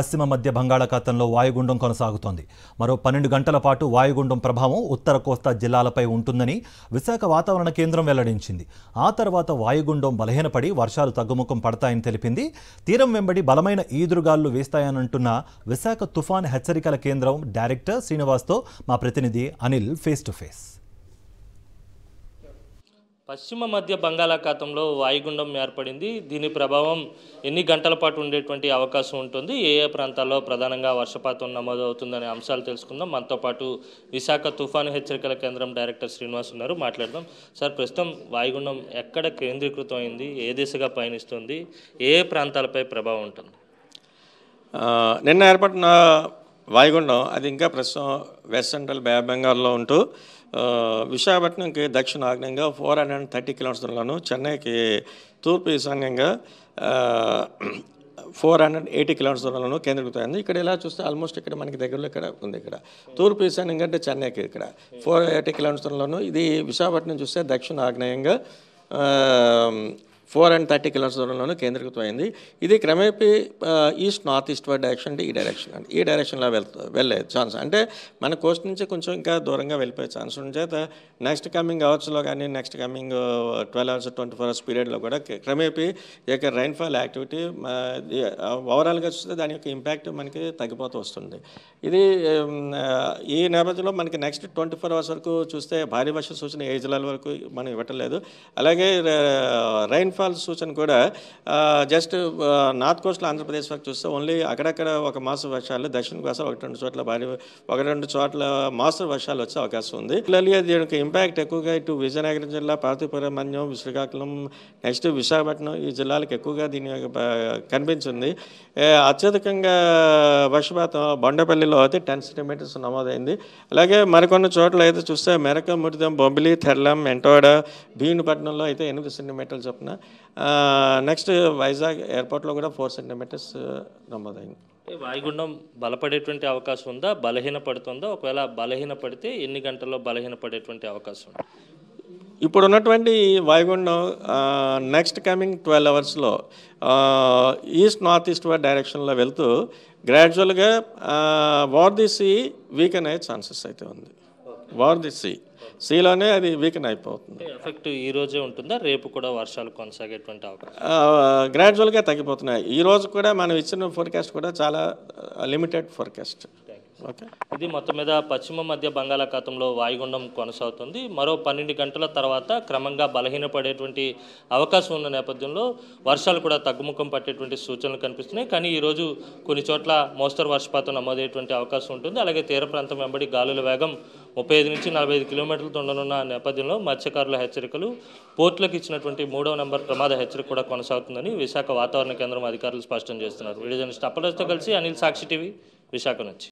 పశ్చిమ మధ్య బంగాళాఖాతంలో వాయుగుండం కొనసాగుతోంది. మరో 12 గంటల పాటు వాయుగుండం ప్రభావం ఉత్తర కోస్తా జిల్లాలపై ఉంటుందని విశాఖ వాతావరణ కేంద్రం వెల్లడించింది. ఆ తర్వాత వాయుగుండం బలహీనపడి వర్షాలు తగ్గుముఖం పడతాయని తెలిపింది. తీరం వెంబడి బలమైన ఈదురుగాలులు వీస్తాయనంటున్న విశాఖ తుఫాన్ హెచ్చరికల కేంద్రం డైరెక్టర్ శ్రీనివాస్తో మా ప్రతినిధి అనిల్ ఫేస్ టు ఫేస్. పశ్చిమ మధ్య బంగాళాఖాతంలో వాయుగుండం ఏర్పడింది. దీని ప్రభావం ఎన్ని గంటల పాటు ఉండేటువంటి అవకాశం ఉంటుంది, ఏ ఏ ప్రాంతాల్లో ప్రధానంగా వర్షపాతం నమోదవుతుందనే అంశాలు తెలుసుకుందాం. మనతో పాటు విశాఖ తుఫాను హెచ్చరికల కేంద్రం డైరెక్టర్ శ్రీనివాస్ ఉన్నారు, మాట్లాడదాం. సార్, ప్రస్తుతం వాయుగుండం ఎక్కడ కేంద్రీకృతం అయింది, ఏ దిశగా పయనిస్తుంది, ఏ ప్రాంతాలపై ప్రభావం ఉంటుంది? నిన్న ఏర్పడిన వాయుగుండం అది ఇంకా ప్రస్తుతం వెస్ట్ సెంట్రల్ బే ఆఫ్ బెంగాల్లో ఉంటూ విశాఖపట్నంకి దక్షిణ ఆగ్నేయంగా 430 కిలోమీటర్స్ దూరంలోను, చెన్నైకి తూర్పు ఈశాన్యంగా 480 కిలోమీటర్స్ దూరంలోనూ కేంద్రీకృతమైంది. ఇక్కడ ఇలా చూస్తే ఆల్మోస్ట్ ఇక్కడ మనకి దగ్గరలో ఇక్కడ ఉంది. ఇక్కడ తూర్పు ఈశాన్యంగా అంటే చెన్నైకి ఇక్కడ 480 కిలోమీటర్స్ దూరంలోను. ఇది విశాఖపట్నం చూస్తే దక్షిణ ఆగ్నేయంగా 430 కిలోమీటర్స్ దూరంలోనూ కేంద్రీకృతమైంది. ఇది క్రమేపీ east north east word direction అంటే ఈ డైరెక్షన్లో వెళ్ళే ఛాన్స్, అంటే మన కోస్ట్ నుంచి కొంచెం ఇంకా దూరంగా వెళ్ళిపోయే ఛాన్స్ ఉంది. చేత నెక్స్ట్ కమింగ్ అవర్స్లో కానీ నెక్స్ట్ కమింగ్ 12 hours 24 hours పీరియడ్లో కూడా క్రమేపీ ఈ యొక్క రైన్ఫాల్ యాక్టివిటీ ఓవరాల్గా చూస్తే దాని యొక్క ఇంపాక్ట్ మనకి తగ్గిపోతూ వస్తుంది. ఇది ఈ నేపథ్యంలో మనకి నెక్స్ట్ 24 hours వరకు చూస్తే భారీ వర్ష సూచన ఏ జిల్లాల వరకు మనం ఇవ్వట్లేదు. అలాగే రైన్ఫాల్ సూచన కూడా జస్ట్ నార్త్ కోస్ట్లో ఆంధ్రప్రదేశ్ వరకు చూస్తే ఓన్లీ అక్కడక్కడ ఒక మాస వర్షాలు, దక్షిణ కోస్తా 1-2 చోట్ల భారీ 1-2 చోట్ల మాస వర్షాలు వచ్చే అవకాశం ఉంది. దీని యొక్క ఇంపాక్ట్ ఎక్కువగా ఇటు విజయనగరం జిల్లా, పార్వతీపురం, మన్యం, శ్రీకాకుళం, నెక్స్ట్ విశాఖపట్నం ఈ జిల్లాలకు ఎక్కువగా దీని కనిపించింది. అత్యధికంగా వర్షపాతం బొండపల్లిలో అయితే 10 సెంటీమీటర్స్ నమోదైంది. అలాగే మరికొన్ని చోట్ల అయితే చూస్తే మెరక, ముడిదం, బొంబిలి, తెర్లం, మెంటోడ, భీమునిపట్నంలో అయితే 8 సెంటీమీటర్లు చొప్పున, నెక్స్ట్ వైజాగ్ ఎయిర్పోర్ట్లో కూడా 4 సెంటీమీటర్స్ నమోదైంది. వాయుగుండం బలపడేటువంటి అవకాశం ఉందా, బలహీన పడుతుందా? ఒకవేళ బలహీన పడితే ఎన్ని గంటల్లో బలహీన పడేటువంటి అవకాశం ఉంది? ఇప్పుడు ఉన్నటువంటి వాయుగుండం next coming 12 hours east north east word డైరెక్షన్లో వెళ్తూ గ్రాడ్యువల్గా ఓవర్ ది సీ వీకెన్ అయ్యే ఛాన్సెస్ అయితే ఉంది. ఓవర్ ది సీలోనే అది వీకెన్ అయిపోతుంది. ఎఫెక్ట్ ఈ రోజే ఉంటుందా, రేపు కూడా వర్షాలు కొనసాగేటువంటి అవకాశం? గ్రాడ్యువల్గా తగ్గిపోతున్నాయి. ఈ రోజు కూడా మనం ఇచ్చిన ఫోర్కాస్ట్ కూడా చాలా లిమిటెడ్ ఫోర్కాస్ట్. ఓకే, ఇది మొత్తం మీద పశ్చిమ మధ్య బంగాళాఖాతంలో వాయుగుండం కొనసాగుతుంది. మరో 12 గంటల తర్వాత క్రమంగా బలహీనపడేటువంటి అవకాశం ఉన్న నేపథ్యంలో వర్షాలు కూడా తగ్గుముఖం పట్టేటువంటి సూచనలు కనిపిస్తున్నాయి. కానీ ఈరోజు కొన్ని చోట్ల మోస్తరు వర్షపాతం నమోదయ్యేటువంటి అవకాశం ఉంటుంది. అలాగే తీర ప్రాంతం వెంబడి గాలుల వేగం 35 నుంచి 45 కిలోమీటర్లతో ఉండనున్న నేపథ్యంలో మత్స్యకారుల హెచ్చరికలు, పోర్టులకు ఇచ్చినటువంటి 3వ నెంబర్ ప్రమాద హెచ్చరిక కూడా కొనసాగుతుందని విశాఖ వాతావరణ కేంద్రం అధికారులు స్పష్టం చేస్తున్నారు. వీడియో జర్నలిస్ట్ అప్పలతో కలిసి అనిల్, సాక్షి టీవీ, విశాఖ నుంచి.